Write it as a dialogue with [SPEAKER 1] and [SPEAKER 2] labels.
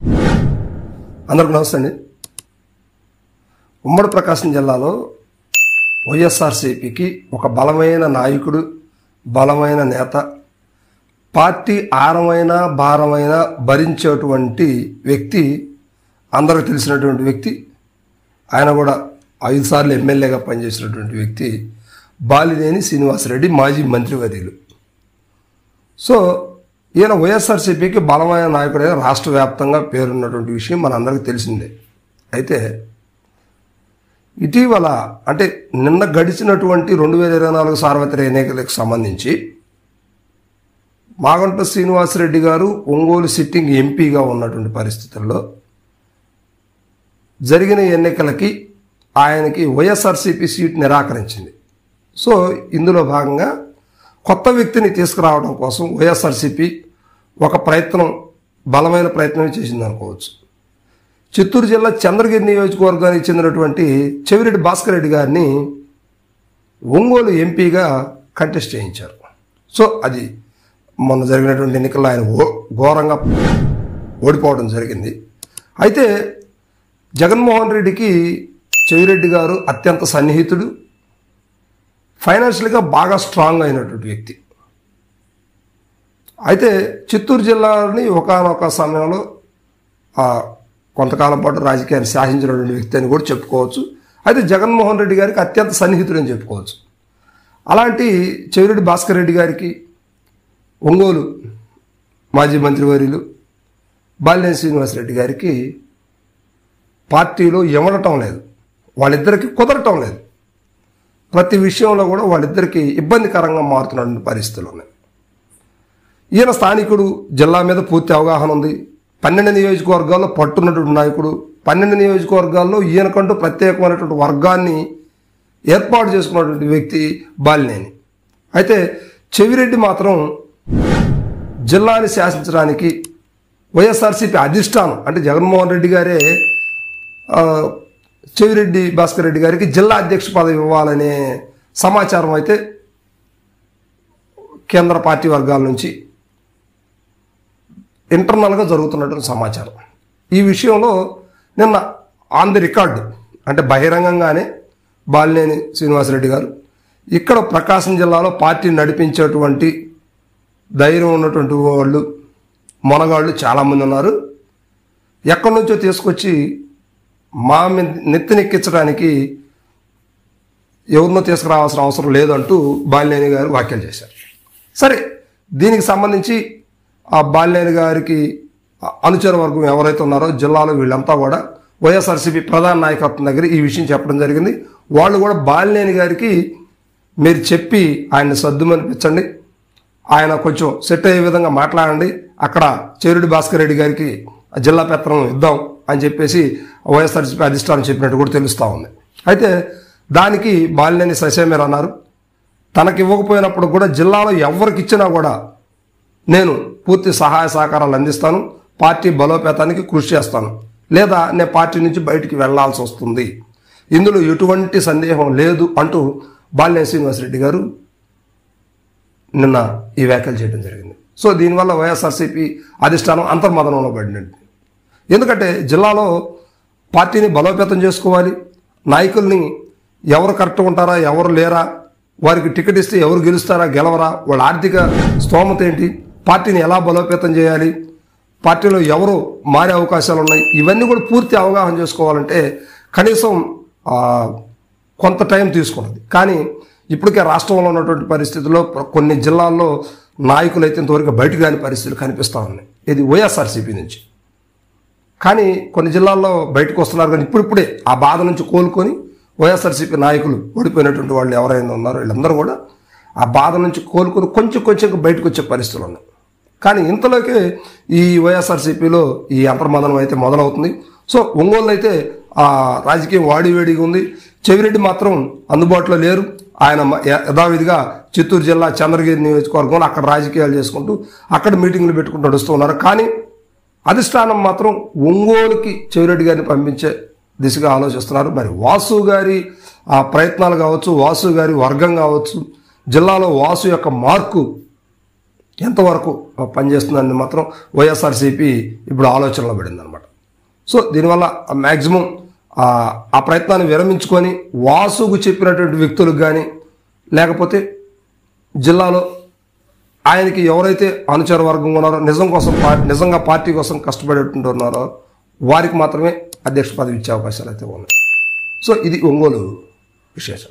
[SPEAKER 1] అందరికీ నమస్తే అండి. ఉమ్మడి ప్రకాశం జిల్లాలో వైఎస్ఆర్సీపీకి ఒక బలమైన నాయకుడు, బలమైన నేత, పార్టీ ఆరమైన భారమైన భరించేటువంటి వ్యక్తి, అందరికి తెలిసినటువంటి వ్యక్తి, ఆయన కూడా 5 సార్లు ఎమ్మెల్యేగా పనిచేసినటువంటి వ్యక్తి బాలినేని శ్రీనివాసరెడ్డి, మాజీ మంత్రివర్యులు. సో ఈయన వైఎస్ఆర్సీపీకి బలమైన నాయకుడైన రాష్ట్ర వ్యాప్తంగా పేరున్నటువంటి విషయం మనందరికీ తెలిసిందే. అయితే ఇటీవల అంటే నిన్న గడిచినటువంటి 2024 సార్వత్రిక ఎన్నికలకు సంబంధించి మాగంట శ్రీనివాసరెడ్డి గారు ఒంగోలు సిట్టింగ్ ఎంపీగా ఉన్నటువంటి పరిస్థితుల్లో జరిగిన ఎన్నికలకి ఆయనకి వైఎస్ఆర్సీపీ సీట్ నిరాకరించింది. సో ఇందులో భాగంగా కొత్త వ్యక్తిని తీసుకురావడం కోసం వైఎస్ఆర్సీపీ ఒక ప్రయత్నం, బలమైన ప్రయత్నం చేసింది అనుకోవచ్చు. చిత్తూరు జిల్లా చంద్రగిరి నియోజకవర్గానికి చెందినటువంటి చెవిరెడ్డి భాస్కర్ రెడ్డి గారిని ఒంగోలు ఎంపీగా కంటెస్ట్ చేయించారు. సో అది మొన్న జరిగినటువంటి ఎన్నికల్లో ఆయన ఘోరంగా ఓడిపోవడం జరిగింది. అయితే జగన్మోహన్ రెడ్డికి చెవిరెడ్డి గారు అత్యంత సన్నిహితుడు, ఫైనాన్షియల్గా బాగా స్ట్రాంగ్ అయినటువంటి వ్యక్తి. అయితే చిత్తూరు జిల్లాని ఒకానొక సమయంలో కొంతకాలం పాటు రాజకీయాన్ని శాసించినటువంటి వ్యక్తి అని కూడా చెప్పుకోవచ్చు. అయితే జగన్మోహన్ రెడ్డి గారికి అత్యంత సన్నిహితుడు అని చెప్పుకోవచ్చు. అలాంటి చెవిరెడ్డి భాస్కర్ రెడ్డి గారికి ఒంగోలు మాజీ మంత్రివర్యులు బాలినేని శ్రీనివాసరెడ్డి గారికి పార్టీలో ఇవ్వడటం లేదు, వాళ్ళిద్దరికీ కుదరటం లేదు. ప్రతి విషయంలో కూడా వాళ్ళిద్దరికీ ఇబ్బందికరంగా మారుతున్న పరిస్థితులు ఉన్నాయి. ఈయన స్థానికుడు, జిల్లా మీద పూర్తి అవగాహన ఉంది, 12 నియోజకవర్గాల్లో పట్టున్నటువంటి నాయకుడు, 12 నియోజకవర్గాల్లో ఈయనకంటూ ప్రత్యేకమైనటువంటి వర్గాన్ని ఏర్పాటు చేసుకున్నటువంటి వ్యక్తి బాలినేని. అయితే చెవిరెడ్డి మాత్రం జిల్లాని శాసించడానికి వైఎస్ఆర్సీపీ అధిష్టానం అంటే జగన్మోహన్ రెడ్డి గారే చెవిరెడ్డి భాస్కర్ రెడ్డి గారికి జిల్లా అధ్యక్ష పదవి ఇవ్వాలనే సమాచారం అయితే కేంద్ర పార్టీ వర్గాల నుంచి ఇంటర్నల్గా జరుగుతున్నటువంటి సమాచారం. ఈ విషయంలో నిన్న ఆన్ ది రికార్డు అంటే బహిరంగంగానే బాలినేని శ్రీనివాసరెడ్డి గారు ఇక్కడ ప్రకాశం జిల్లాలో పార్టీ నడిపించేటువంటి ధైర్యం ఉన్నటువంటి వాళ్ళు, మొనగాళ్ళు చాలామంది ఉన్నారు, ఎక్కడి నుంచో తీసుకొచ్చి మా నెత్తినెక్కించడానికి ఎవరినో తీసుకురావాల్సిన అవసరం లేదంటూ బాలినేని గారు వ్యాఖ్యలు చేశారు. సరే, దీనికి సంబంధించి ఆ బాలినేని గారికి అనుచర వర్గం ఎవరైతే ఉన్నారో జిల్లాలో వీళ్ళంతా కూడా వైఎస్ఆర్సీపీ ప్రధాన నాయకత్వం దగ్గర ఈ విషయం చెప్పడం జరిగింది. వాళ్ళు కూడా బాలినేని గారికి మీరు చెప్పి ఆయన్ని సర్దుమనిపించండి, ఆయన కొంచెం సెట్ అయ్యే విధంగా మాట్లాడండి, అక్కడ చెవిరెడ్డి భాస్కర్ రెడ్డి గారికి జిల్లా పెత్తనం ఇద్దాం అని చెప్పేసి వైఎస్ఆర్సీపీ అధిష్టానం చెప్పినట్టు కూడా తెలుస్తూ ఉంది. అయితే దానికి బాలినేని ససేమేర్ అన్నారు, తనకి ఇవ్వకపోయినప్పుడు కూడా జిల్లాలో ఎవరికి ఇచ్చినా కూడా నేను పూర్తి సహాయ సహకారాలు అందిస్తాను, పార్టీ బలోపేతానికి కృషి చేస్తాను, లేదా నేను పార్టీ నుంచి బయటికి వెళ్లాల్సి వస్తుంది, ఇందులో ఎటువంటి సందేహం లేదు అంటూ బాలినేని శ్రీనివాసరెడ్డి గారు నిన్న ఈ వ్యాఖ్యలు చేయడం జరిగింది. సో దీనివల్ల వైఎస్ఆర్సీపీ అధిష్టానం అంతర్మదనంలో పడినట్టు. ఎందుకంటే జిల్లాలో పార్టీని బలోపేతం చేసుకోవాలి, నాయకుల్ని ఎవరు కరెక్ట్గా ఉంటారా, ఎవరు లేరా, వారికి టికెట్ ఇస్తే ఎవరు గెలుస్తారా గెలవరా, వాళ్ళ ఆర్థిక స్తోమత ఏంటి, పార్టీని ఎలా బలోపేతం చేయాలి, పార్టీలో ఎవరు మారే అవకాశాలు ఉన్నాయి, ఇవన్నీ కూడా పూర్తి అవగాహన చేసుకోవాలంటే కనీసం కొంత టైం తీసుకున్నది. కానీ ఇప్పటికే రాష్ట్రంలో ఉన్నటువంటి పరిస్థితుల్లో కొన్ని జిల్లాల్లో నాయకులు అయితే ఇంతవరకు బయటకు రాని పరిస్థితులు కనిపిస్తూ ఉన్నాయి, ఇది వైఎస్ఆర్సీపీ నుంచి. కానీ కొన్ని జిల్లాల్లో బయటకు వస్తున్నారు, కానీ ఇప్పుడిప్పుడే ఆ బాధ నుంచి కోలుకొని వైఎస్ఆర్సీపీ నాయకులు ఓడిపోయినటువంటి వాళ్ళు ఎవరైనా ఉన్నారో వీళ్ళందరూ కూడా ఆ బాధ నుంచి కోలుకొని కొంచెం బయటకు వచ్చే పరిస్థితులు ఉన్నాయి. కానీ ఇంతలోకే ఈ వైఎస్ఆర్సీపీలో ఈ అంతర్మదనం అయితే మొదలవుతుంది. సో ఒంగోలు అయితే ఆ రాజకీయం వాడివేడిగా ఉంది, చెవిరెడ్డి మాత్రం అందుబాటులో లేరు. ఆయన యథావిధిగా చిత్తూరు జిల్లా చంద్రగిరి నియోజకవర్గంలో అక్కడ రాజకీయాలు చేసుకుంటూ అక్కడ మీటింగ్లు పెట్టుకుంటూ నడుస్తూ ఉన్నారు. కానీ అధిష్టానం మాత్రం ఒంగోలుకి చెవిరెడ్డి గారిని పంపించే దిశగా ఆలోచిస్తున్నారు. మరి వాసు గారి ఆ ప్రయత్నాలు కావచ్చు, వాసు గారి వర్గం కావచ్చు, జిల్లాలో వాసు యొక్క మార్కు ఎంతవరకు పనిచేస్తుందని మాత్రం వైఎస్ఆర్సీపీ ఇప్పుడు ఆలోచనలో పడిందనమాట. సో దీనివల్ల మ్యాక్సిమం ఆ ప్రయత్నాన్ని విరమించుకొని వాసుకు చెప్పినటువంటి వ్యక్తులకు కానీ లేకపోతే జిల్లాలో ఆయనకి ఎవరైతే అనుచర వర్గం ఉన్నారో నిజంగా పార్టీ కోసం కష్టపడేటువంటి ఉన్నారో వారికి మాత్రమే అధ్యక్ష పదవి ఇచ్చే అవకాశాలు అయితే ఉన్నాయి. సో ఇది ఒంగోలు విశేషం.